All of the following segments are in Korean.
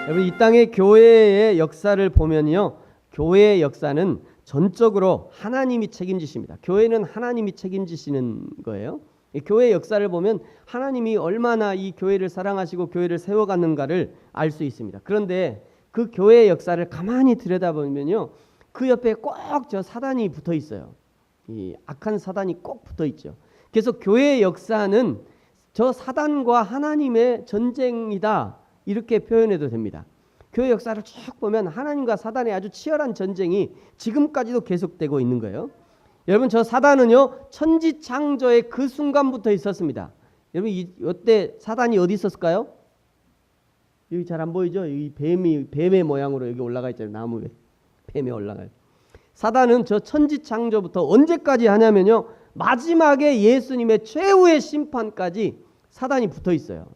여러분, 이 땅의 교회의 역사를 보면요, 교회의 역사는 전적으로 하나님이 책임지십니다. 교회는 하나님이 책임지시는 거예요. 이 교회의 역사를 보면 하나님이 얼마나 이 교회를 사랑하시고 교회를 세워갔는가를 알 수 있습니다. 그런데 그 교회의 역사를 가만히 들여다보면요, 그 옆에 꼭 저 사단이 붙어 있어요. 이 악한 사단이 꼭 붙어 있죠. 그래서 교회의 역사는 저 사단과 하나님의 전쟁이다, 이렇게 표현해도 됩니다. 교회 역사를 쭉 보면 하나님과 사단의 아주 치열한 전쟁이 지금까지도 계속되고 있는 거예요. 여러분, 저 사단은요, 천지창조의 그 순간부터 있었습니다. 여러분, 이때 사단이 어디 있었을까요? 여기 잘 안 보이죠? 이 뱀의 모양으로 여기 올라가 있잖아요. 나무에 뱀이 올라가요. 사단은 저 천지창조부터 언제까지 하냐면요, 마지막에 예수님의 최후의 심판까지 사단이 붙어 있어요.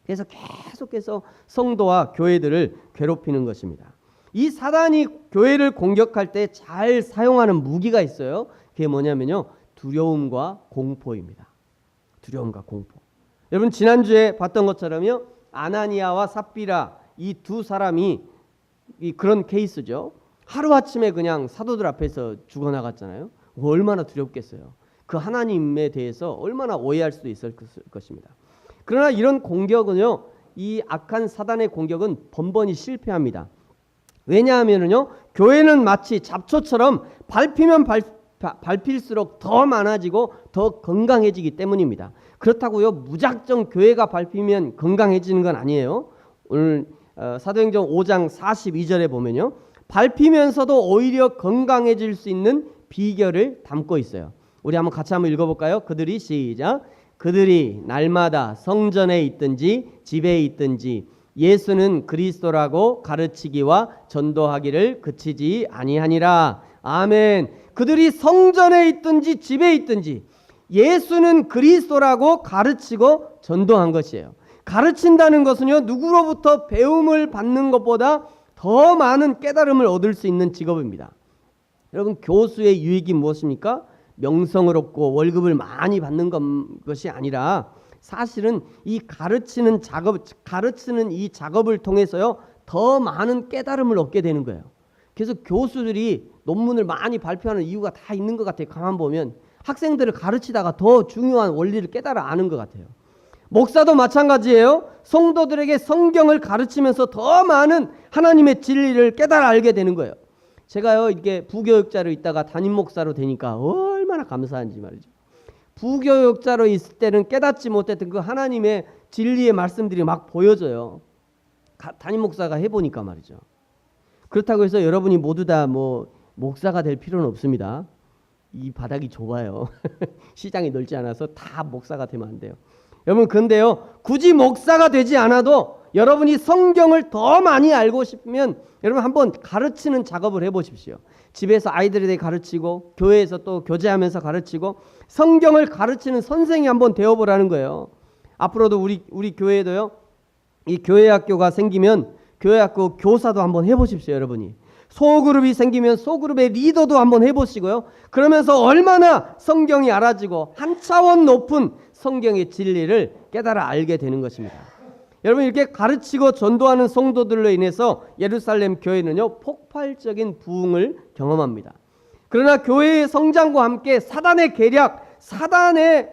그래서 계속해서 성도와 교회들을 괴롭히는 것입니다. 이 사단이 교회를 공격할 때 잘 사용하는 무기가 있어요. 그게 뭐냐면요, 두려움과 공포입니다. 두려움과 공포. 여러분, 지난주에 봤던 것처럼요, 아나니아와 삽비라, 이 두 사람이 그런 케이스죠. 하루아침에 그냥 사도들 앞에서 죽어나갔잖아요. 얼마나 두렵겠어요. 그 하나님에 대해서 얼마나 오해할 수도 있을 것입니다. 그러나 이런 공격은요, 이 악한 사단의 공격은 번번이 실패합니다. 왜냐하면요, 교회는 마치 잡초처럼 밟히면 밟힐수록 더 많아지고 더 건강해지기 때문입니다. 그렇다고요, 무작정 교회가 밟히면 건강해지는 건 아니에요. 오늘 사도행전 5장 42절에 보면요, 밟히면서도 오히려 건강해질 수 있는 비결을 담고 있어요. 우리 한번 같이 한번 읽어볼까요? 그들이 시작. 그들이 날마다 성전에 있든지 집에 있든지 예수는 그리스도라고 가르치기와 전도하기를 그치지 아니하니라. 아멘. 그들이 성전에 있든지 집에 있든지 예수는 그리스도라고 가르치고 전도한 것이에요. 가르친다는 것은요, 누구로부터 배움을 받는 것보다 더 많은 깨달음을 얻을 수 있는 직업입니다. 여러분, 교수의 유익이 무엇입니까? 명성을 얻고 월급을 많이 받는 것이 아니라 사실은 이 가르치는 이 작업을 통해서요, 더 많은 깨달음을 얻게 되는 거예요. 그래서 교수들이 논문을 많이 발표하는 이유가 다 있는 것 같아요. 가만 보면 학생들을 가르치다가 더 중요한 원리를 깨달아 아는 것 같아요. 목사도 마찬가지예요. 성도들에게 성경을 가르치면서 더 많은 하나님의 진리를 깨달아 알게 되는 거예요. 제가요, 이렇게 부교육자로 있다가 담임 목사로 되니까 얼마나 감사한지 말이죠. 부교육자로 있을 때는 깨닫지 못했던 그 하나님의 진리의 말씀들이 막 보여져요. 담임 목사가 해보니까 말이죠. 그렇다고 해서 여러분이 모두 다 목사가 될 필요는 없습니다. 이 바닥이 좁아요. 시장이 넓지 않아서 다 목사가 되면 안 돼요. 여러분, 근데요, 굳이 목사가 되지 않아도 여러분이 성경을 더 많이 알고 싶으면 여러분 한번 가르치는 작업을 해보십시오. 집에서 아이들에게 가르치고 교회에서 또 교제하면서 가르치고 성경을 가르치는 선생이 한번 되어보라는 거예요. 앞으로도 우리 교회도요, 이 교회학교가 생기면 교회학교 교사도 한번 해보십시오. 여러분이 소그룹이 생기면 소그룹의 리더도 한번 해보시고요. 그러면서 얼마나 성경이 알아지고 한 차원 높은 성경의 진리를 깨달아 알게 되는 것입니다. 여러분, 이렇게 가르치고 전도하는 성도들로 인해서 예루살렘 교회는요, 폭발적인 부흥을 경험합니다. 그러나 교회의 성장과 함께 사단의 계략, 사단이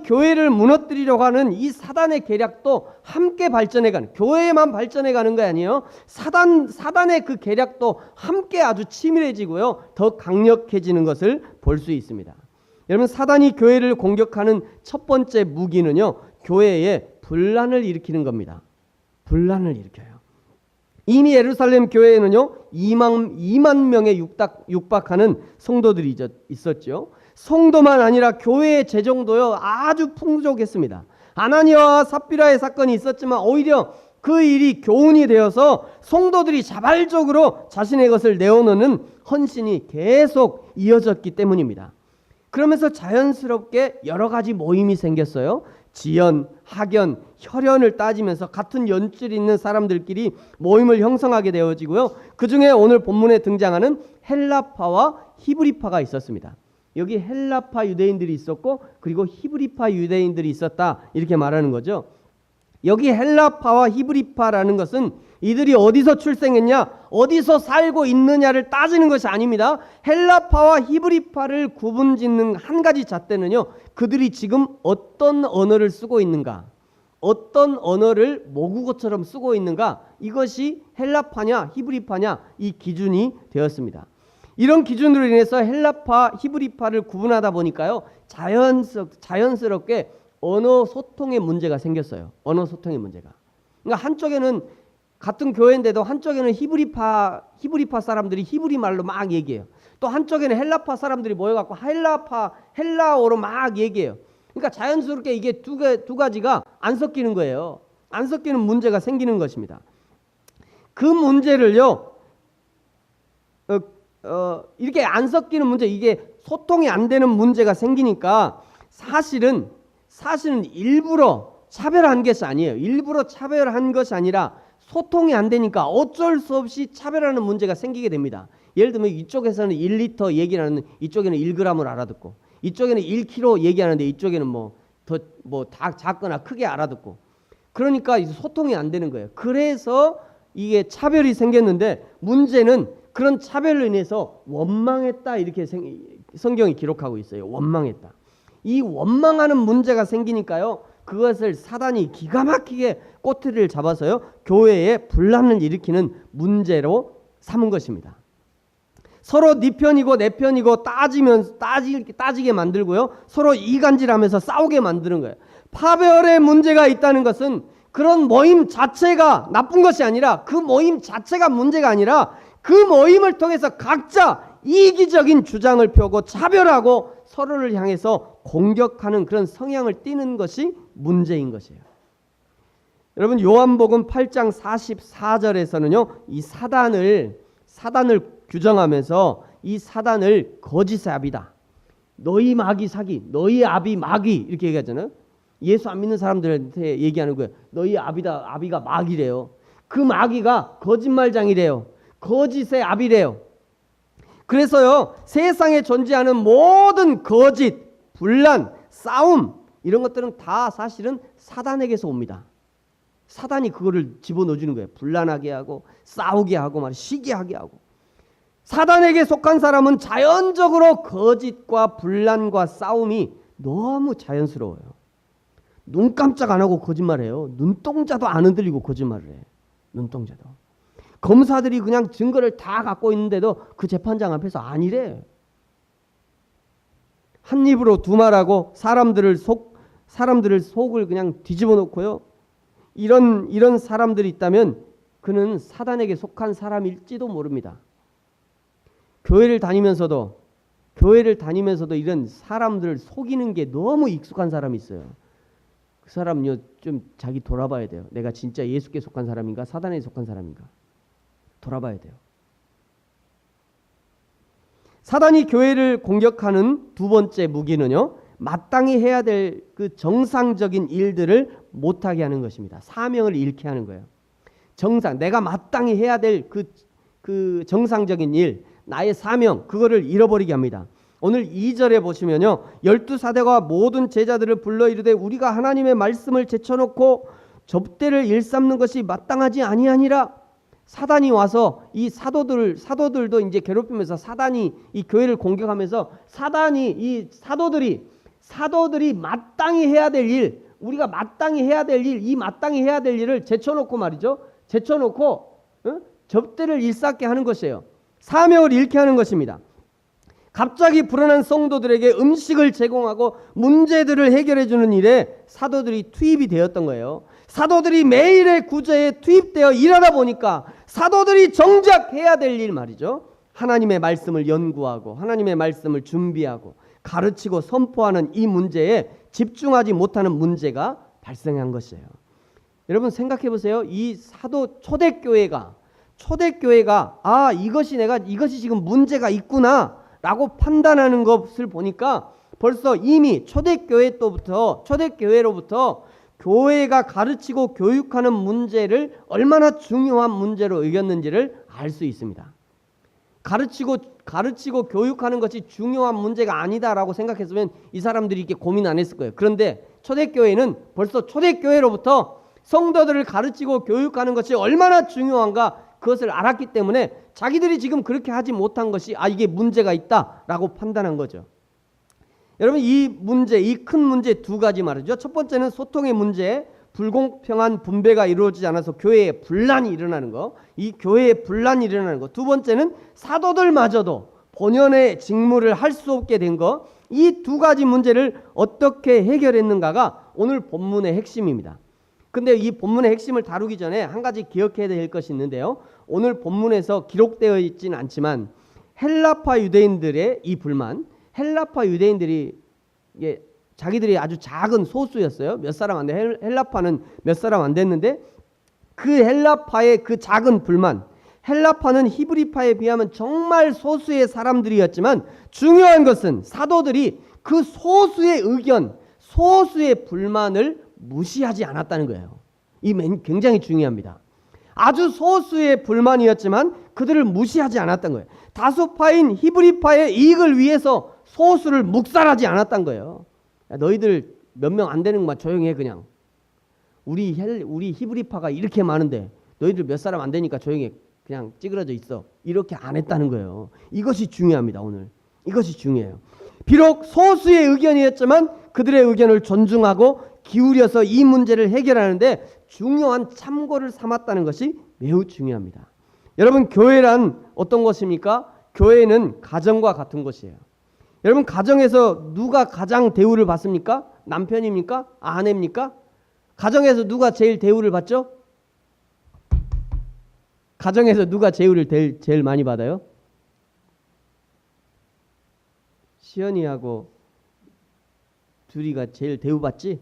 교회를 무너뜨리려고 하는 이 사단의 계략도 함께 발전해가는, 교회만 발전해가는 거 아니에요. 사단의 그 계략도 함께 아주 치밀해지고요, 더 강력해지는 것을 볼 수 있습니다. 여러분, 사단이 교회를 공격하는 첫 번째 무기는요, 교회에 분란을 일으키는 겁니다. 분란을 일으켜요. 이미 예루살렘 교회에는요, 2만 명에 육박하는 성도들이 있었죠. 성도만 아니라 교회의 재정도요, 아주 풍족했습니다. 아나니아와 삽비라의 사건이 있었지만 오히려 그 일이 교훈이 되어서 성도들이 자발적으로 자신의 것을 내어놓는 헌신이 계속 이어졌기 때문입니다. 그러면서 자연스럽게 여러 가지 모임이 생겼어요. 지연, 학연, 혈연을 따지면서 같은 연줄이 있는 사람들끼리 모임을 형성하게 되어지고요. 그 중에 오늘 본문에 등장하는 헬라파와 히브리파가 있었습니다. 여기 헬라파 유대인들이 있었고 그리고 히브리파 유대인들이 있었다, 이렇게 말하는 거죠. 여기 헬라파와 히브리파라는 것은 이들이 어디서 출생했냐, 어디서 살고 있느냐를 따지는 것이 아닙니다. 헬라파와 히브리파를 구분짓는 한 가지 잣대는요, 그들이 지금 어떤 언어를 쓰고 있는가, 어떤 언어를 모국어처럼 쓰고 있는가, 이것이 헬라파냐 히브리파냐 이 기준이 되었습니다. 이런 기준으로 인해서 헬라파, 히브리파를 구분하다 보니까요, 자연스럽게 언어 소통의 문제가 생겼어요. 언어 소통의 문제가. 그러니까 한쪽에는 같은 교회인데도 한쪽에는 히브리파 사람들이 히브리 말로 막 얘기해요. 또 한쪽에는 헬라파 사람들이 모여갖고 헬라어로 막 얘기해요. 그러니까 자연스럽게 이게 두 가지가 안 섞이는 거예요. 안 섞이는 문제가 생기는 것입니다. 그 문제를요, 이렇게 안 섞이는 문제, 이게 소통이 안 되는 문제가 생기니까 사실은 일부러 차별한 것이 아니에요. 일부러 차별한 것이 아니라 소통이 안 되니까 어쩔 수 없이 차별하는 문제가 생기게 됩니다. 예를 들면 이쪽에서는 1리터 얘기하는, 이쪽에는 1g을 알아듣고, 이쪽에는 1kg 얘기하는데 이쪽에는 다 작거나 크게 알아듣고, 그러니까 소통이 안 되는 거예요. 그래서 이게 차별이 생겼는데, 문제는 그런 차별로 인해서 원망했다, 이렇게 성경이 기록하고 있어요. 원망했다. 이 원망하는 문제가 생기니까요, 그것을 사단이 기가 막히게 꼬투리를 잡아서요, 교회에 분란을 일으키는 문제로 삼은 것입니다. 서로 네 편이고 내 편이고 따지게 만들고요, 서로 이간질하면서 싸우게 만드는 거예요. 파별의 문제가 있다는 것은 그런 모임 자체가 나쁜 것이 아니라, 그 모임 자체가 문제가 아니라, 그 모임을 통해서 각자 이기적인 주장을 펴고 차별하고 서로를 향해서 공격하는 그런 성향을 띠는 것이 문제인 것이에요. 여러분, 요한복음 8장 44절에서는요, 이 사단을 규정하면서 이 사단을 거짓의 아비다, 너희 마귀 사기, 너희 아비 마귀, 이렇게 얘기하잖아요. 예수 안 믿는 사람들한테 얘기하는 거예요. 너희 아비가 마귀래요. 그 마귀가 거짓말장이래요. 거짓의 아비래요. 그래서요, 세상에 존재하는 모든 거짓, 분란, 싸움, 이런 것들은 다 사실은 사단에게서 옵니다. 사단이 그거를 집어넣어주는 거예요. 분란하게 하고 싸우게 하고 시기 하게 하고. 사단에게 속한 사람은 자연적으로 거짓과 분란과 싸움이 너무 자연스러워요. 눈 깜짝 안 하고 거짓말해요. 눈동자도 안 흔들리고 거짓말을 해. 눈동자도. 검사들이 그냥 증거를 다 갖고 있는데도 그 재판장 앞에서 아니래. 한 입으로 두 말하고 사람들을 속을 그냥 뒤집어 놓고요. 이런 사람들이 있다면 그는 사단에게 속한 사람일지도 모릅니다. 교회를 다니면서도 이런 사람들을 속이는 게 너무 익숙한 사람이 있어요. 그 사람은요, 좀 자기 돌아봐야 돼요. 내가 진짜 예수께 속한 사람인가, 사단에 속한 사람인가 돌아봐야 돼요. 사단이 교회를 공격하는 두 번째 무기는요, 마땅히 해야 될 그 정상적인 일들을 못하게 하는 것입니다. 사명을 잃게 하는 거예요. 내가 마땅히 해야 될 그 정상적인 일, 나의 사명, 그거를 잃어버리게 합니다. 오늘 2절에 보시면요, 12사대가 모든 제자들을 불러 이르되 우리가 하나님의 말씀을 제쳐놓고 접대를 일삼는 것이 마땅하지 아니하니라. 사단이 와서 이 사도들도 이제 괴롭히면서, 사단이 이 교회를 공격하면서, 이 사도들이 마땅히 해야 될 일, 우리가 마땅히 해야 될 일, 이 마땅히 해야 될 일을 제쳐놓고 말이죠. 접대를 일삼게 하는 것이에요. 사명을 잃게 하는 것입니다. 갑자기 불어난 성도들에게 음식을 제공하고 문제들을 해결해 주는 일에 사도들이 투입이 되었던 거예요. 사도들이 매일의 구제에 투입되어 일하다 보니까 사도들이 정작 해야 될 일 말이죠, 하나님의 말씀을 연구하고 하나님의 말씀을 준비하고 가르치고 선포하는 이 문제에 집중하지 못하는 문제가 발생한 것이에요. 여러분 생각해 보세요. 이 사도 초대교회가 이것이 지금 문제가 있구나 라고 판단하는 것을 보니까 벌써 이미 초대교회로부터 교회가 가르치고 교육하는 문제를 얼마나 중요한 문제로 여겼는지를 알 수 있습니다. 가르치고 교육하는 것이 중요한 문제가 아니다라고 생각했으면 이 사람들이 이렇게 고민 안 했을 거예요. 그런데 초대교회는 벌써 초대교회로부터 성도들을 가르치고 교육하는 것이 얼마나 중요한가 그것을 알았기 때문에 자기들이 지금 그렇게 하지 못한 것이 이게 문제가 있다라고 판단한 거죠. 여러분, 이 문제, 이 큰 문제 두 가지 말이죠. 첫 번째는 소통의 문제, 불공평한 분배가 이루어지지 않아서 교회에 분란이 일어나는 거, 이 교회에 분란이 일어나는 거. 두 번째는 사도들마저도 본연의 직무를 할 수 없게 된 거. 이 두 가지 문제를 어떻게 해결했는가가 오늘 본문의 핵심입니다. 근데 이 본문의 핵심을 다루기 전에 한 가지 기억해야 될 것이 있는데요. 오늘 본문에서 기록되어 있지는 않지만 헬라파 유대인들의 이 불만, 헬라파 유대인들이 자기들이 아주 작은 소수였어요. 몇 사람 안 돼. 헬라파는 몇 사람 안 됐는데 그 헬라파의 그 작은 불만, 헬라파는 히브리파에 비하면 정말 소수의 사람들이었지만 중요한 것은 사도들이 그 소수의 의견, 소수의 불만을 무시하지 않았다는 거예요. 이 굉장히 중요합니다. 아주 소수의 불만이었지만 그들을 무시하지 않았던 거예요. 다수파인 히브리파의 이익을 위해서 소수를 묵살하지 않았던 거예요. 야, 너희들 몇 명 안 되는 것만 조용히 해. 그냥 우리 히브리파가 이렇게 많은데 너희들 몇 사람 안 되니까 조용히 해. 그냥 찌그러져 있어. 이렇게 안 했다는 거예요. 이것이 중요합니다. 오늘 이것이 중요해요. 비록 소수의 의견이었지만 그들의 의견을 존중하고 기울여서 이 문제를 해결하는데 중요한 참고를 삼았다는 것이 매우 중요합니다. 여러분, 교회란 어떤 것입니까? 교회는 가정과 같은 것이에요. 여러분, 가정에서 누가 가장 대우를 받습니까? 남편입니까? 아내입니까? 가정에서 누가 제일 대우를 받죠? 가정에서 누가 대우를 제일 많이 받아요? 시연이하고 둘이가 제일 대우받지?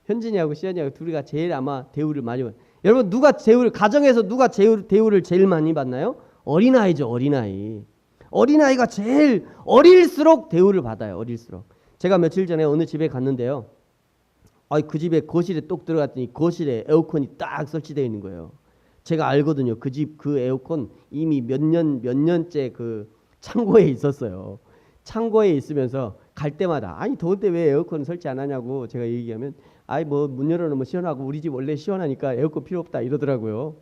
현진이하고 시연이하고 둘이가 제일 아마 대우를 많이 받아요. 여러분, 가정에서 누가 대우를 제일 많이 받나요? 어린아이죠. 어린아이가 제일 어릴수록 대우를 받아요. 어릴수록. 제가 며칠 전에 어느 집에 갔는데요. 그 집에 거실에 똑 들어갔더니 거실에 에어컨이 딱 설치되어 있는 거예요. 제가 알거든요. 그 집 그 에어컨 이미 몇 년째 그 창고에 있었어요. 창고에 있으면서 갈 때마다 더울 때 왜 에어컨 설치 안 하냐고 제가 얘기하면 뭐 문 열어놓으면 시원하고 우리 집 원래 시원하니까 에어컨 필요 없다 이러더라고요.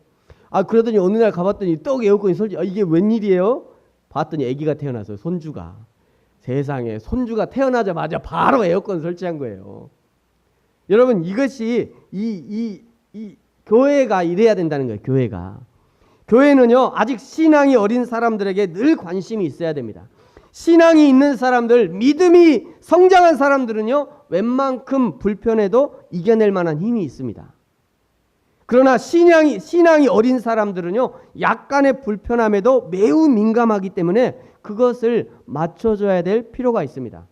그러더니 어느 날 가봤더니 떡 에어컨이 설치. 이게 웬일이에요? 봤더니 아기가 태어나서 손주가. 세상에, 손주가 태어나자마자 바로 에어컨 설치한 거예요. 여러분, 이것이 이 교회가 이래야 된다는 거예요. 교회는요, 아직 신앙이 어린 사람들에게 늘 관심이 있어야 됩니다. 신앙이 있는 사람들, 믿음이 성장한 사람들은요, 웬만큼 불편해도 이겨낼 만한 힘이 있습니다. 그러나 신앙이 어린 사람들은요, 약간의 불편함에도 매우 민감하기 때문에 그것을 맞춰줘야 될 필요가 있습니다.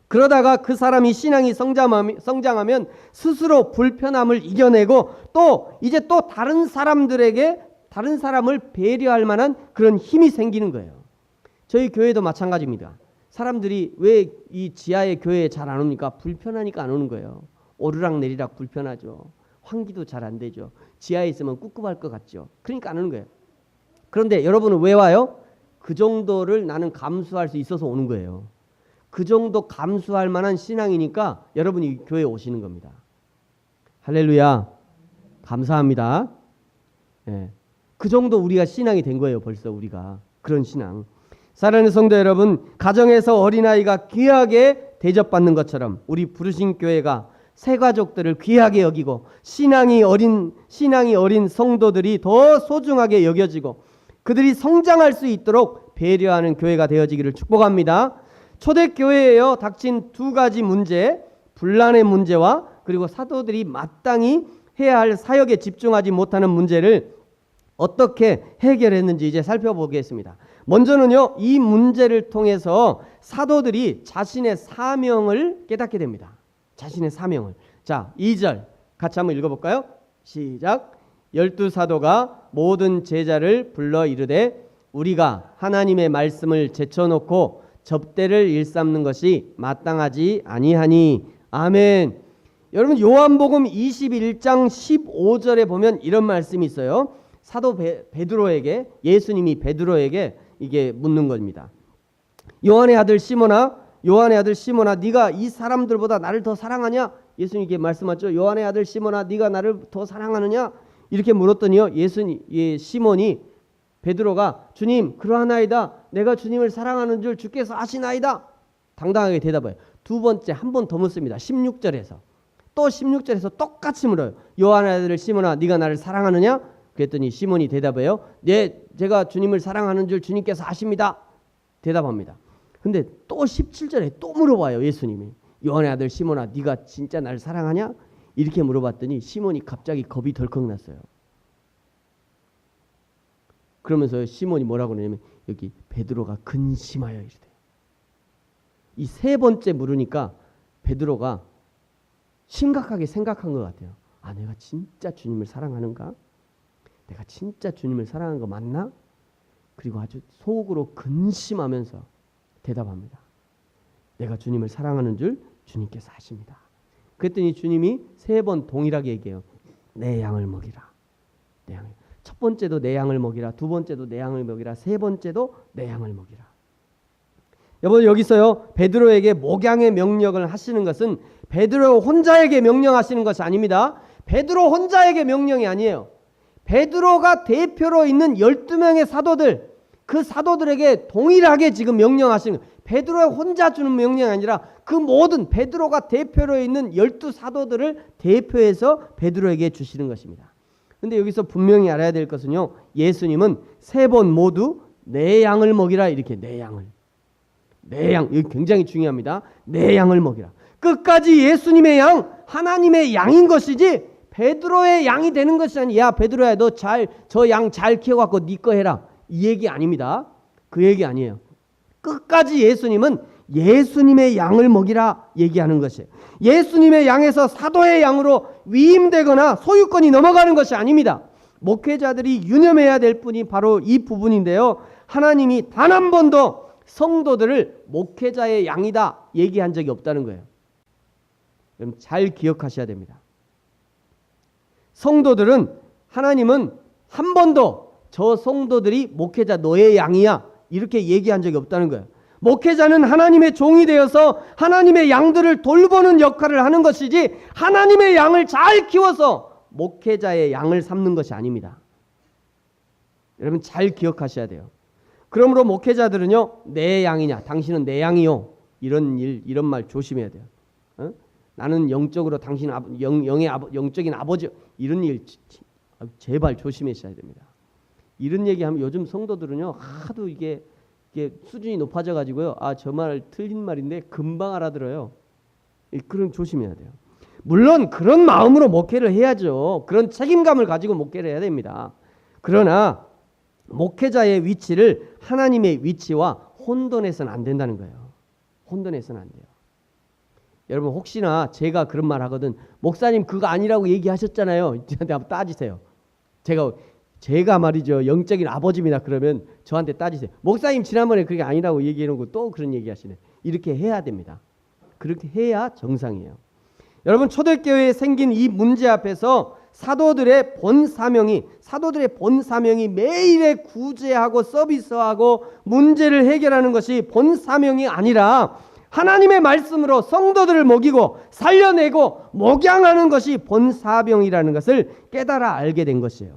그러다가 그 사람이 신앙이 성장하면 스스로 불편함을 이겨내고 이제 또 다른 사람을 배려할 만한 그런 힘이 생기는 거예요. 저희 교회도 마찬가지입니다. 사람들이 왜 이 지하의 교회에 잘 안 옵니까? 불편하니까 안 오는 거예요. 오르락내리락 불편하죠. 환기도 잘 안 되죠. 지하에 있으면 꿉꿉할 것 같죠. 그러니까 안 오는 거예요. 그런데 여러분은 왜 와요? 그 정도를 나는 감수할 수 있어서 오는 거예요. 그 정도 감수할 만한 신앙이니까 여러분이 교회에 오시는 겁니다. 할렐루야. 감사합니다. 그 정도 우리가 신앙이 된 거예요. 벌써 우리가. 그런 신앙. 사랑하는 성도 여러분, 가정에서 어린아이가 귀하게 대접받는 것처럼 우리 부르신 교회가 새 가족들을 귀하게 여기고 신앙이 어린 성도들이 더 소중하게 여겨지고 그들이 성장할 수 있도록 배려하는 교회가 되어지기를 축복합니다. 초대교회에요 닥친 두 가지 문제, 분란의 문제와 그리고 사도들이 마땅히 해야 할 사역에 집중하지 못하는 문제를 어떻게 해결했는지 이제 살펴보겠습니다. 먼저는요, 이 문제를 통해서 사도들이 자신의 사명을 깨닫게 됩니다. 자신의 사명을. 자, 2절 같이 한번 읽어볼까요? 시작. 12사도가 모든 제자를 불러 이르되 우리가 하나님의 말씀을 제쳐놓고 접대를 일삼는 것이 마땅하지 아니하니. 아멘. 여러분, 요한복음 21장 15절에 보면 이런 말씀이 있어요. 사도 베드로에게, 예수님이 베드로에게 이게 묻는 겁니다. 요한의 아들 시몬아, 네가 이 사람들보다 나를 더 사랑하냐? 예수님께 말씀하죠. 요한의 아들 시몬아, 네가 나를 더 사랑하느냐? 이렇게 물었더니요. 시몬이 베드로가 주님 그러하나이다. 내가 주님을 사랑하는 줄 주께서 아시나이다. 당당하게 대답해요. 두 번째 한 번 더 묻습니다. 16절에서. 또 16절에서 똑같이 물어요. 요한의 아들 시몬아, 네가 나를 사랑하느냐? 그랬더니 시몬이 대답해요. 네, 제가 주님을 사랑하는 줄 주님께서 아십니다. 대답합니다. 근데 또 17절에 또 물어봐요. 예수님이. 요한의 아들 시몬아, 네가 진짜 나를 사랑하냐? 이렇게 물어봤더니 시몬이 갑자기 겁이 덜컥 났어요. 그러면서 시몬이 뭐라고 그러냐면 여기 베드로가 근심하여 이르되. 이 세 번째 물으니까 베드로가 심각하게 생각한 것 같아요. 아, 내가 진짜 주님을 사랑하는가? 내가 진짜 주님을 사랑하는 거 맞나? 그리고 아주 속으로 근심하면서 대답합니다. 내가 주님을 사랑하는 줄 주님께서 아십니다. 그랬더니 주님이 세 번 동일하게 얘기해요. 내 양을 먹이라. 내 양을. 첫 번째도 내 양을 먹이라. 두 번째도 내 양을 먹이라. 세 번째도 내 양을 먹이라. 여러분 여기서요. 베드로에게 목양의 명령을 하시는 것은 베드로 혼자에게 명령하시는 것이 아닙니다. 베드로 혼자에게 명령이 아니에요. 베드로가 대표로 있는 12명의 사도들, 그 사도들에게 동일하게 지금 명령하시는 거예요. 베드로가 혼자 주는 명령이 아니라 그 모든 베드로가 대표로 있는 12사도들을 대표해서 베드로에게 주시는 것입니다. 근데 여기서 분명히 알아야 될 것은요. 예수님은 세 번 모두 내 양을 먹이라 이렇게 내 양을. 내 양, 이거 굉장히 중요합니다. 내 양을 먹이라. 끝까지 예수님의 양, 하나님의 양인 것이지 베드로의 양이 되는 것이 아니야. 야 베드로야 너 저 양 잘 키워갖고 네 거 해라. 이 얘기 아닙니다. 그 얘기 아니에요. 끝까지 예수님은 예수님의 양을 먹이라 얘기하는 것이에요. 예수님의 양에서 사도의 양으로 위임되거나 소유권이 넘어가는 것이 아닙니다. 목회자들이 유념해야 될 분이 바로 이 부분인데요. 하나님이 단 한 번도 성도들을 목회자의 양이다 얘기한 적이 없다는 거예요. 그럼 잘 기억하셔야 됩니다. 성도들은 하나님은 한 번도 저 성도들이 목회자 너의 양이야 이렇게 얘기한 적이 없다는 거예요. 목회자는 하나님의 종이 되어서 하나님의 양들을 돌보는 역할을 하는 것이지 하나님의 양을 잘 키워서 목회자의 양을 삼는 것이 아닙니다. 여러분 잘 기억하셔야 돼요. 그러므로 목회자들은요. 내 양이냐 당신은 내 양이요 이런 말 조심해야 돼요. 나는 영적으로 당신은 영적인 아버지 이런 일 제발 조심하셔야 됩니다. 이런 얘기하면 요즘 성도들은요 하도 이게 수준이 높아져 가지고요 저 말 틀린 말인데 금방 알아들어요. 그럼 조심해야 돼요. 물론 그런 마음으로 목회를 해야죠. 그런 책임감을 가지고 목회를 해야 됩니다. 그러나 목회자의 위치를 하나님의 위치와 혼돈해서는 안 된다는 거예요. 혼돈해서는 안 돼요. 여러분 혹시나 제가 그런 말 하거든 목사님 그거 아니라고 얘기하셨잖아요. 저한테 한번 따지세요. 제가 말이죠 영적인 아버지입니다. 그러면 저한테 따지세요. 목사님 지난번에 그게 아니라고 얘기해놓고 또 그런 얘기하시네. 이렇게 해야 됩니다. 그렇게 해야 정상이에요. 여러분 초대교회에 생긴 이 문제 앞에서 사도들의 본 사명이 매일의 구제하고 서비스하고 문제를 해결하는 것이 본 사명이 아니라 하나님의 말씀으로 성도들을 먹이고 살려내고 목양하는 것이 본 사명이라는 것을 깨달아 알게 된 것이에요.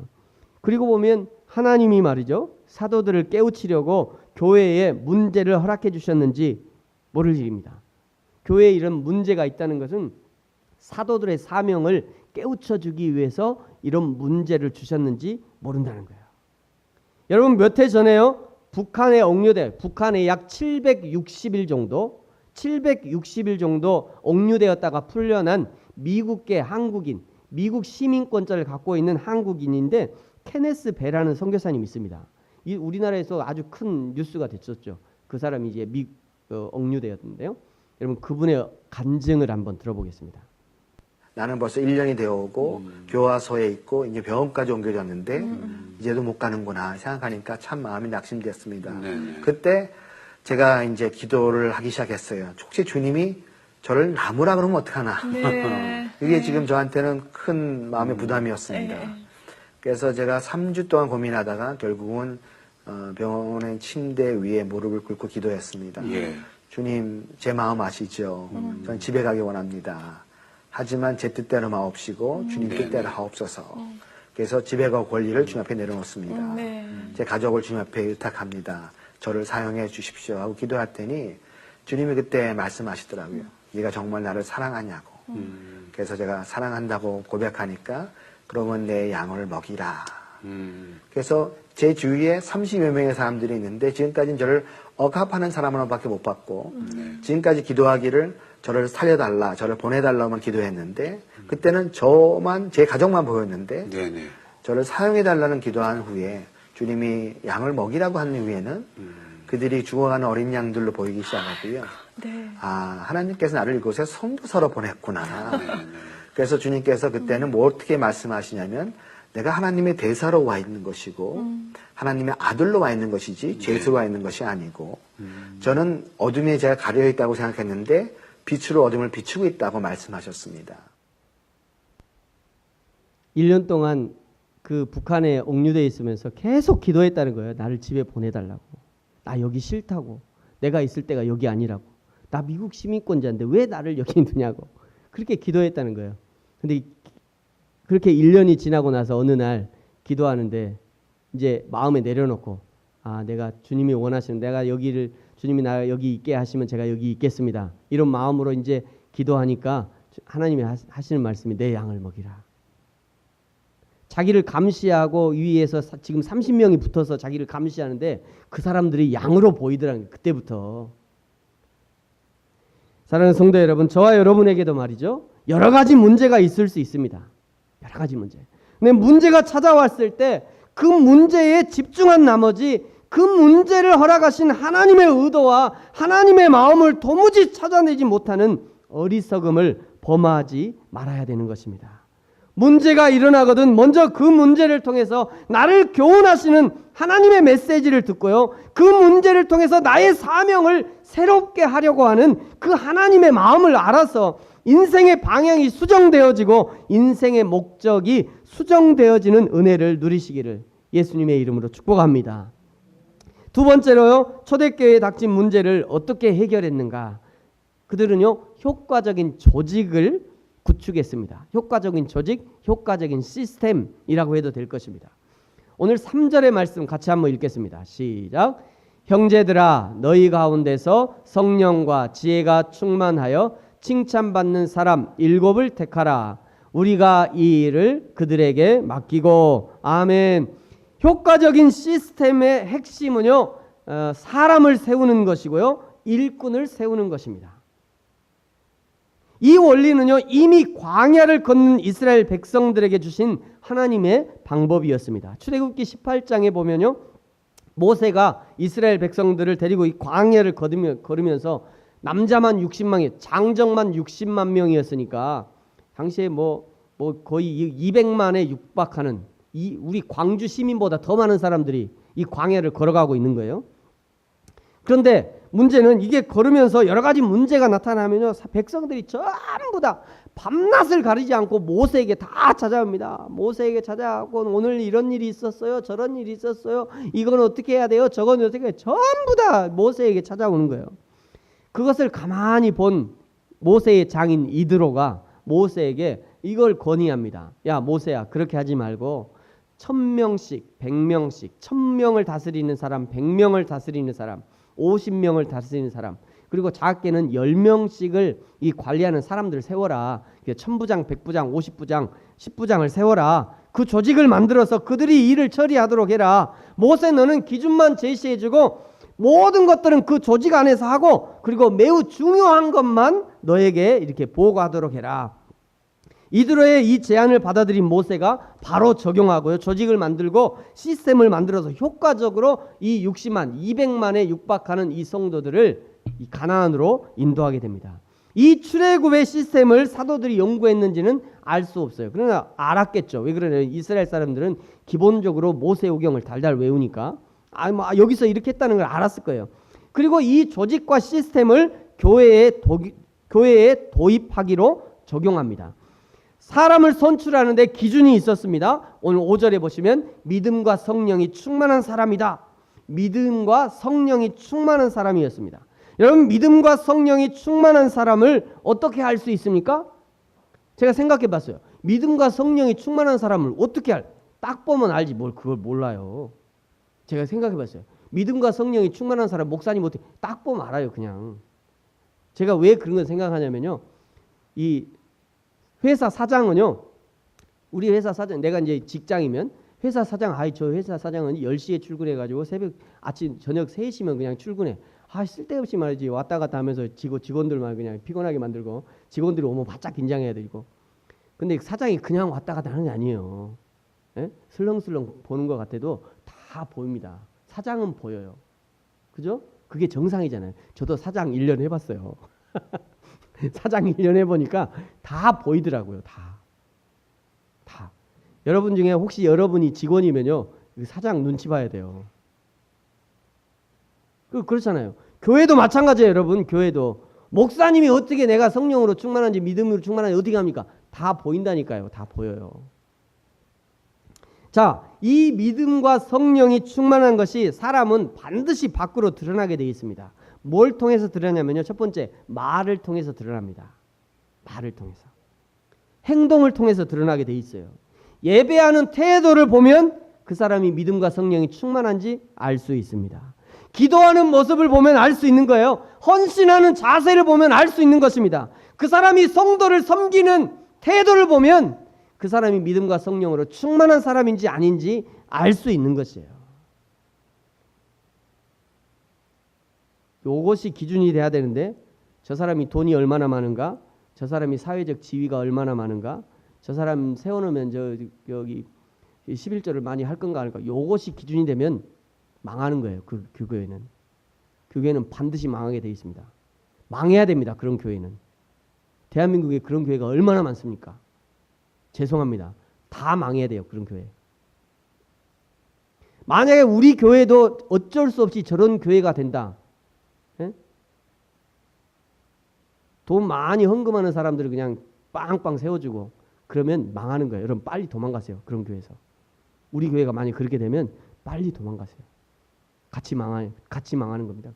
그리고 보면 하나님이 말이죠 사도들을 깨우치려고 교회에 문제를 허락해 주셨는지 모를 일입니다. 교회에 이런 문제가 있다는 것은 사도들의 사명을 깨우쳐 주기 위해서 이런 문제를 주셨는지 모른다는 거예요. 여러분 몇 해 전에요 북한에 약 760일 정도 억류되었다가 풀려난 미국계 한국인, 미국 시민권자를 갖고 있는 한국인인데 케네스 베라는 선교사님이 있습니다. 이 우리나라에서 아주 큰 뉴스가 됐었죠. 그 사람이 이제 억류되었는데요. 여러분 그분의 간증을 한번 들어보겠습니다. 나는 벌써 1년이 되어오고 교화소에 있고 이제 병원까지 옮겨졌는데 이제도 못 가는구나 생각하니까 참 마음이 낙심됐습니다. 그때 제가 이제 기도를 하기 시작했어요. 혹시 주님이 저를 나무라 그러면 어떡하나. 네. 이게 지금 저한테는 큰 마음의 부담이었습니다. 그래서 제가 3주 동안 고민하다가 결국은 병원의 침대 위에 무릎을 꿇고 기도했습니다. 주님 제 마음 아시죠? 전 집에 가기 원합니다. 하지만 제 뜻대로 마옵시고 주님 뜻대로 하옵소서. 그래서 지배가 권리를 주님 앞에 내려놓습니다. 네. 제 가족을 주님 앞에 의탁합니다. 저를 사용해 주십시오 하고 기도할 때니 주님이 그때 말씀하시더라고요. 네가 정말 나를 사랑하냐고. 그래서 제가 사랑한다고 고백하니까 그러면 내 양을 먹이라. 그래서 제 주위에 30여 명의 사람들이 있는데 지금까지는 저를 억압하는 사람으로밖에 못 봤고 지금까지 기도하기를 저를 살려달라, 저를 보내달라고만 기도했는데 그때는 저만, 제 가족만 보였는데 네네. 저를 사용해달라는 기도한 후에 주님이 양을 먹이라고 하는 후에는 그들이 죽어가는 어린 양들로 보이기 시작하고요. 네. 아, 하나님께서 나를 이곳에 성도서로 보냈구나. 그래서 주님께서 그때는 뭐 어떻게 말씀하시냐면 내가 하나님의 대사로 와 있는 것이고 하나님의 아들로 와 있는 것이지 죄수로 와 있는 것이 아니고 저는 어둠에 제가 가려 있다고 생각했는데 빛으로 어둠을 비추고 있다고 말씀하셨습니다. 1년 동안 그 북한에 옥류돼 있으면서 계속 기도했다는 거예요. 나를 집에 보내달라고. 나 여기 싫다고. 내가 있을 때가 여기 아니라고. 나 미국 시민권자인데 왜 나를 여기 두냐고. 그렇게 기도했다는 거예요. 근데 그렇게 1년이 지나고 나서 어느 날 기도하는데 이제 마음에 내려놓고 아, 내가 주님이 원하시는 내가 여기를 주님이 나 여기 있게 하시면 제가 여기 있겠습니다. 이런 마음으로 이제 기도하니까 하나님이 하시는 말씀이 내 양을 먹이라. 자기를 감시하고 위에서 지금 30명이 붙어서 자기를 감시하는데 그 사람들이 양으로 보이더라고요. 그때부터. 사랑하는 성도 여러분, 저와 여러분에게도 말이죠. 여러 가지 문제가 있을 수 있습니다. 여러 가지 문제. 근데 문제가 찾아왔을 때 그 문제에 집중한 나머지 그 문제를 허락하신 하나님의 의도와 하나님의 마음을 도무지 찾아내지 못하는 어리석음을 범하지 말아야 되는 것입니다. 문제가 일어나거든 먼저 그 문제를 통해서 나를 교훈하시는 하나님의 메시지를 듣고요. 그 문제를 통해서 나의 사명을 새롭게 하려고 하는 그 하나님의 마음을 알아서 인생의 방향이 수정되어지고 인생의 목적이 수정되어지는 은혜를 누리시기를 예수님의 이름으로 축복합니다. 두 번째로요. 초대교회에 닥친 문제를 어떻게 해결했는가? 그들은요. 효과적인 조직을 구축했습니다. 효과적인 조직, 효과적인 시스템이라고 해도 될 것입니다. 오늘 3절의 말씀 같이 한번 읽겠습니다. 시작. 형제들아 너희 가운데서 성령과 지혜가 충만하여 칭찬받는 사람 7을 택하라. 우리가 이 일을 그들에게 맡기고. 아멘. 효과적인 시스템의 핵심은요. 사람을 세우는 것이고요. 일꾼을 세우는 것입니다. 이 원리는요. 이미 광야를 걷는 이스라엘 백성들에게 주신 하나님의 방법이었습니다. 출애굽기 18장에 보면요. 모세가 이스라엘 백성들을 데리고 이 광야를 걸으면서 남자만 60만이, 장정만 60만 명이었으니까 당시에 뭐 거의 200만에 육박하는 우리 광주 시민보다 더 많은 사람들이 이 광야를 걸어가고 있는 거예요. 그런데 문제는 이게 걸으면서 여러 가지 문제가 나타나면요. 백성들이 전부 다 밤낮을 가리지 않고 모세에게 다 찾아옵니다. 모세에게 찾아가고 오늘 이런 일이 있었어요. 저런 일이 있었어요. 이건 어떻게 해야 돼요? 저건 어떻게 해요? 전부 다 모세에게 찾아오는 거예요. 그것을 가만히 본 모세의 장인 이드로가 모세에게 이걸 건의합니다. 야 모세야 그렇게 하지 말고 1000명씩 100명씩 1000명을 다스리는 사람 100명을 다스리는 사람 50명을 다스리는 사람 그리고 작게는 10명씩을 이 관리하는 사람들을 세워라. 1000부장 100부장 50부장 10부장을 세워라. 그 조직을 만들어서 그들이 일을 처리하도록 해라. 모세 너는 기준만 제시해주고 모든 것들은 그 조직 안에서 하고 그리고 매우 중요한 것만 너에게 이렇게 보고하도록 해라. 이드로의 이 제안을 받아들인 모세가 바로 적용하고요. 조직을 만들고 시스템을 만들어서 효과적으로 이 60만, 200만에 육박하는 이 성도들을 이 가나안으로 인도하게 됩니다. 이 출애굽의 시스템을 사도들이 연구했는지는 알 수 없어요. 그러나 알았겠죠. 왜 그러냐면 이스라엘 사람들은 기본적으로 모세오경을 달달 외우니까 여기서 이렇게 했다는 걸 알았을 거예요. 그리고 이 조직과 시스템을 교회에 도입하기로 적용합니다. 사람을 선출하는데 기준이 있었습니다. 오늘 5절에 보시면 믿음과 성령이 충만한 사람이다. 믿음과 성령이 충만한 사람이었습니다. 여러분 믿음과 성령이 충만한 사람을 어떻게 할 수 있습니까? 제가 생각해 봤어요. 믿음과 성령이 충만한 사람을 어떻게 딱 보면 알지 뭘 그걸 몰라요. 제가 생각해 봤어요. 믿음과 성령이 충만한 사람 목사님 어떻게 딱 보면 알아요. 그냥. 제가 왜 그런 걸 생각하냐면요. 이 회사 사장은요. 우리 회사 사장 내가 이제 직장이면 회사 사장 저 회사 사장은 10시에 출근해 가지고 새벽 아침 저녁 3시면 그냥 출근해. 쓸데없이 말이지 왔다 갔다 하면서 직원들만 그냥 피곤하게 만들고 직원들이 오면 바짝 긴장해야 되고. 근데 사장이 그냥 왔다 갔다 하는 게 아니에요. 예? 슬렁슬렁 보는 것 같아도 다 보입니다. 사장은 보여요. 그죠? 그게 정상이잖아요. 저도 사장 1년 해봤어요. 사장 1년 해보니까 다 보이더라고요. 다. 여러분 중에 혹시 여러분이 직원이면요. 사장 눈치 봐야 돼요. 그렇잖아요. 교회도 마찬가지예요. 여러분. 교회도. 목사님이 어떻게 내가 성령으로 충만한지 믿음으로 충만한지 어떻게 합니까? 다 보인다니까요. 다 보여요. 자, 이 믿음과 성령이 충만한 것이 사람은 반드시 밖으로 드러나게 되어 있습니다. 뭘 통해서 드러나냐면요. 첫 번째, 말을 통해서 드러납니다. 말을 통해서. 행동을 통해서 드러나게 되어 있어요. 예배하는 태도를 보면 그 사람이 믿음과 성령이 충만한지 알 수 있습니다. 기도하는 모습을 보면 알 수 있는 거예요. 헌신하는 자세를 보면 알 수 있는 것입니다. 그 사람이 성도를 섬기는 태도를 보면 그 사람이 믿음과 성령으로 충만한 사람인지 아닌지 알 수 있는 것이에요. 이것이 기준이 돼야 되는데 저 사람이 돈이 얼마나 많은가? 저 사람이 사회적 지위가 얼마나 많은가? 저 사람 세워놓으면 여기 11조를 많이 할 건가 할까? 이것이 기준이 되면 망하는 거예요. 그 교회는. 교회는 반드시 망하게 돼 있습니다. 망해야 됩니다. 그런 교회는. 대한민국에 그런 교회가 얼마나 많습니까? 죄송합니다. 다 망해야 돼요. 그런 교회. 만약에 우리 교회도 어쩔 수 없이 저런 교회가 된다. 예? 돈 많이 헌금하는 사람들을 그냥 빵빵 세워주고 그러면 망하는 거예요. 여러분 빨리 도망가세요. 그런 교회에서. 우리 교회가 만약 그렇게 되면 빨리 도망가세요. 같이 망하는 겁니다.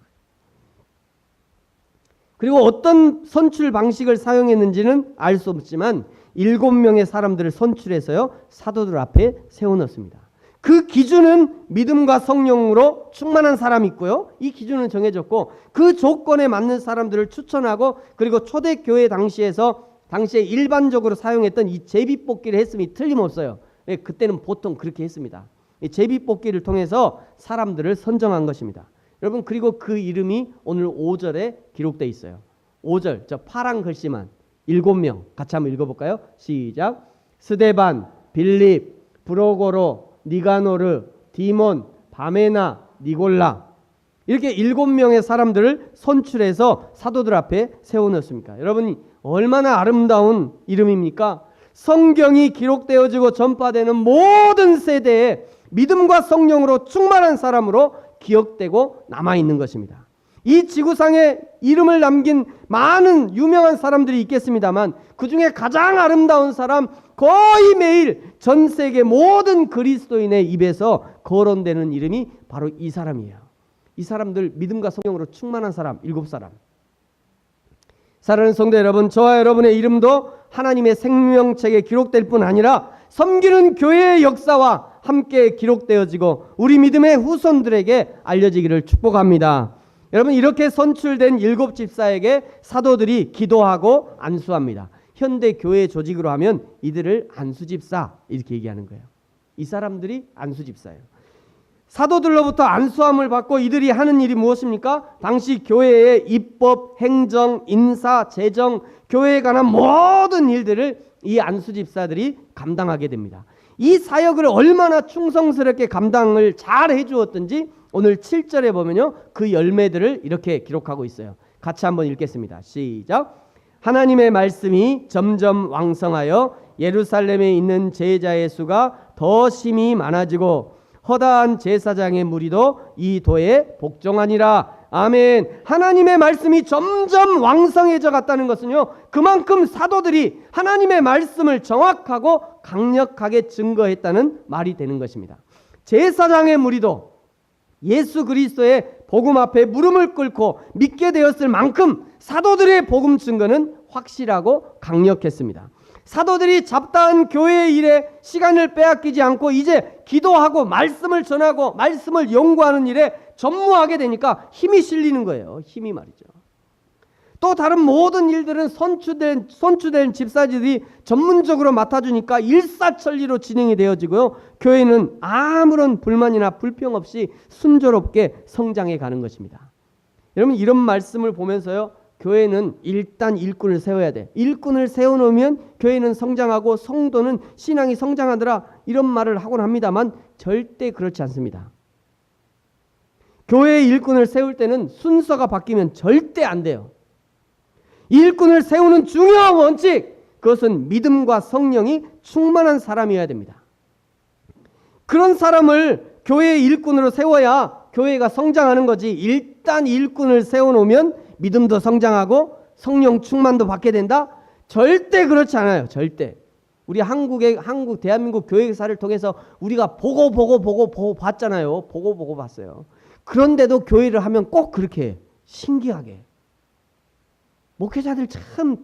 그리고 어떤 선출 방식을 사용했는지는 알 수 없지만 7명의 사람들을 선출해서요. 사도들 앞에 세워놓습니다. 그 기준은 믿음과 성령으로 충만한 사람이 있고요. 이 기준은 정해졌고 그 조건에 맞는 사람들을 추천하고 그리고 초대교회 당시에 일반적으로 사용했던 이 제비뽑기를 했음이 틀림없어요. 그때는 보통 그렇게 했습니다. 이 제비뽑기를 통해서 사람들을 선정한 것입니다. 여러분 그리고 그 이름이 오늘 5절에 기록되어 있어요. 5절 저 파란 글씨만 7명 같이 한번 읽어볼까요? 시작. 스데반, 빌립, 브로고로, 니가노르, 디몬, 바메나, 니골라 이렇게 7명의 사람들을 선출해서 사도들 앞에 세워놓습니까? 여러분 얼마나 아름다운 이름입니까? 성경이 기록되어지고 전파되는 모든 세대에 믿음과 성령으로 충만한 사람으로 기억되고 남아있는 것입니다. 이 지구상에 이름을 남긴 많은 유명한 사람들이 있겠습니다만 그 중에 가장 아름다운 사람 거의 매일 전 세계 모든 그리스도인의 입에서 거론되는 이름이 바로 이 사람이에요. 이 사람들 믿음과 성령으로 충만한 사람 7사람. 사랑하는 성도 여러분, 저와 여러분의 이름도 하나님의 생명책에 기록될 뿐 아니라 섬기는 교회의 역사와 함께 기록되어지고 우리 믿음의 후손들에게 알려지기를 축복합니다. 여러분 이렇게 선출된 7집사에게 사도들이 기도하고 안수합니다. 현대 교회 조직으로 하면 이들을 안수집사 이렇게 얘기하는 거예요. 이 사람들이 안수집사예요. 사도들로부터 안수함을 받고 이들이 하는 일이 무엇입니까? 당시 교회의 입법, 행정, 인사, 재정, 교회에 관한 모든 일들을 이 안수집사들이 감당하게 됩니다. 이 사역을 얼마나 충성스럽게 감당을 잘 해주었던지 오늘 7절에 보면요. 그 열매들을 이렇게 기록하고 있어요. 같이 한번 읽겠습니다. 시작. 하나님의 말씀이 점점 왕성하여 예루살렘에 있는 제자의 수가 더 심히 많아지고 허다한 제사장의 무리도 이 도에 복종하니라. 아멘. 하나님의 말씀이 점점 왕성해져 갔다는 것은요. 그만큼 사도들이 하나님의 말씀을 정확하고 강력하게 증거했다는 말이 되는 것입니다. 제사장의 무리도 예수 그리스도의 복음 앞에 무릎을 꿇고 믿게 되었을 만큼 사도들의 복음 증거는 확실하고 강력했습니다. 사도들이 잡다한 교회의 일에 시간을 빼앗기지 않고 이제 기도하고 말씀을 전하고 말씀을 연구하는 일에 전무하게 되니까 힘이 실리는 거예요. 힘이 말이죠. 또 다른 모든 일들은 선출된 집사들이 전문적으로 맡아주니까 일사천리로 진행이 되어지고요. 교회는 아무런 불만이나 불평 없이 순조롭게 성장해 가는 것입니다. 여러분, 이런 말씀을 보면서요, 교회는 일단 일꾼을 세워야 돼. 일꾼을 세워놓으면 교회는 성장하고 성도는 신앙이 성장하더라, 이런 말을 하곤 합니다만 절대 그렇지 않습니다. 교회의 일꾼을 세울 때는 순서가 바뀌면 절대 안 돼요. 일꾼을 세우는 중요한 원칙, 그것은 믿음과 성령이 충만한 사람이어야 됩니다. 그런 사람을 교회의 일꾼으로 세워야 교회가 성장하는 거지, 일단 일꾼을 세워놓으면 믿음도 성장하고 성령 충만도 받게 된다? 절대 그렇지 않아요. 절대. 우리 대한민국 교회사를 통해서 우리가 보고 봤잖아요. 보고 봤어요. 그런데도 교회를 하면 꼭 그렇게 해. 신기하게. 목회자들 참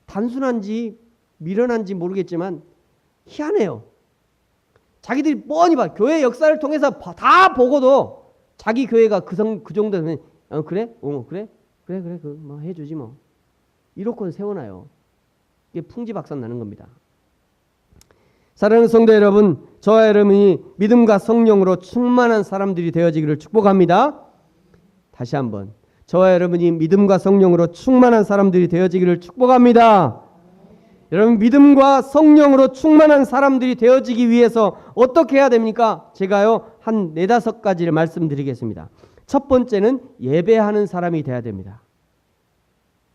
단순한지 미련한지 모르겠지만 희한해요. 자기들이 뻔히 봐. 교회 역사를 통해서 다 보고도 자기 교회가 그 정도면 그래? 그래 뭐 해주지 뭐. 이렇게 세워놔요. 이게 풍지박산 나는 겁니다. 사랑하는 성도 여러분, 저와 여러분이 믿음과 성령으로 충만한 사람들이 되어지기를 축복합니다. 다시 한번, 저와 여러분이 믿음과 성령으로 충만한 사람들이 되어지기를 축복합니다. 여러분, 믿음과 성령으로 충만한 사람들이 되어지기 위해서 어떻게 해야 됩니까? 제가요, 한 4-5가지를 말씀드리겠습니다. 첫 번째는 예배하는 사람이 돼야 됩니다.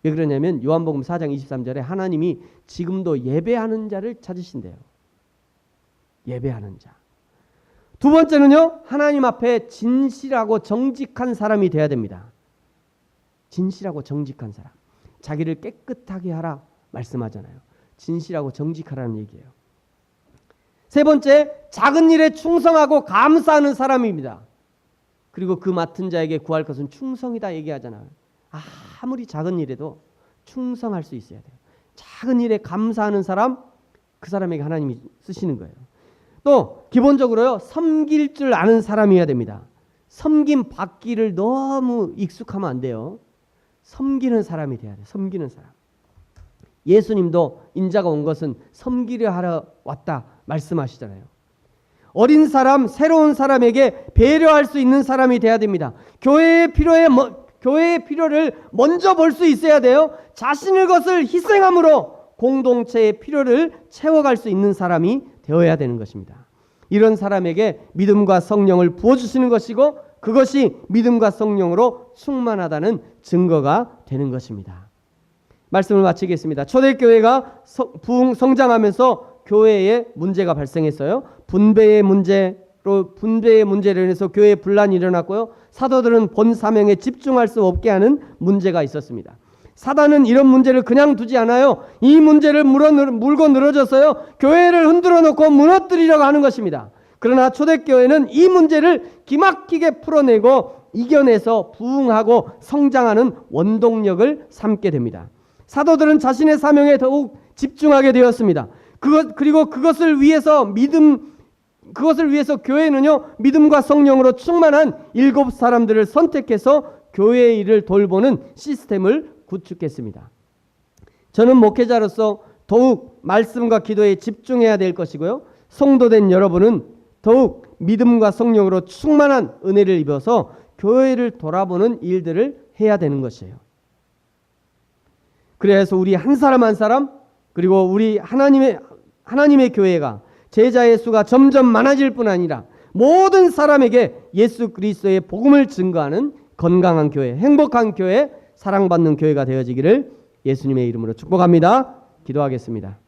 왜 그러냐면 요한복음 4장 23절에 하나님이 지금도 예배하는 자를 찾으신대요. 예배하는 자. 두 번째는요, 하나님 앞에 진실하고 정직한 사람이 돼야 됩니다. 진실하고 정직한 사람. 자기를 깨끗하게 하라 말씀하잖아요. 진실하고 정직하라는 얘기예요. 세 번째, 작은 일에 충성하고 감사하는 사람입니다. 그리고 그 맡은 자에게 구할 것은 충성이다 얘기하잖아요. 아무리 작은 일에도 충성할 수 있어야 돼요. 작은 일에 감사하는 사람, 그 사람에게 하나님이 쓰시는 거예요. 또 기본적으로요, 섬길 줄 아는 사람이어야 됩니다. 섬김 받기를 너무 익숙하면 안 돼요. 섬기는 사람이 돼야 돼요. 섬기는 사람. 예수님도 인자가 온 것은 섬기려 하러 왔다 말씀하시잖아요. 어린 사람, 새로운 사람에게 배려할 수 있는 사람이 돼야 됩니다. 교회의 필요를 먼저 볼 수 있어야 돼요. 자신의 것을 희생함으로 공동체의 필요를 채워갈 수 있는 사람이 되어야 되는 것입니다. 이런 사람에게 믿음과 성령을 부어주시는 것이고 그것이 믿음과 성령으로 충만하다는 증거가 되는 것입니다. 말씀을 마치겠습니다. 초대교회가 성장하면서 교회에 문제가 발생했어요. 분배의 문제로 인해서 교회에 분란이 일어났고요. 사도들은 본 사명에 집중할 수 없게 하는 문제가 있었습니다. 사단은 이런 문제를 그냥 두지 않아요. 이 문제를 물고 늘어져서요, 교회를 흔들어 놓고 무너뜨리려고 하는 것입니다. 그러나 초대교회는 이 문제를 기막히게 풀어내고 이겨내서 부흥하고 성장하는 원동력을 삼게 됩니다. 사도들은 자신의 사명에 더욱 집중하게 되었습니다. 그리고 그것을 위해서 교회는요, 믿음과 성령으로 충만한 7 사람들을 선택해서 교회의 일을 돌보는 시스템을 구축했습니다. 저는 목회자로서 더욱 말씀과 기도에 집중해야 될 것이고요. 성도된 여러분은 더욱 믿음과 성령으로 충만한 은혜를 입어서 교회를 돌아보는 일들을 해야 되는 것이에요. 그래서 우리 한 사람 한 사람, 그리고 우리 하나님의 교회가 제자의 수가 점점 많아질 뿐 아니라 모든 사람에게 예수 그리스도의 복음을 증거하는 건강한 교회, 행복한 교회, 사랑받는 교회가 되어지기를 예수님의 이름으로 축복합니다. 기도하겠습니다.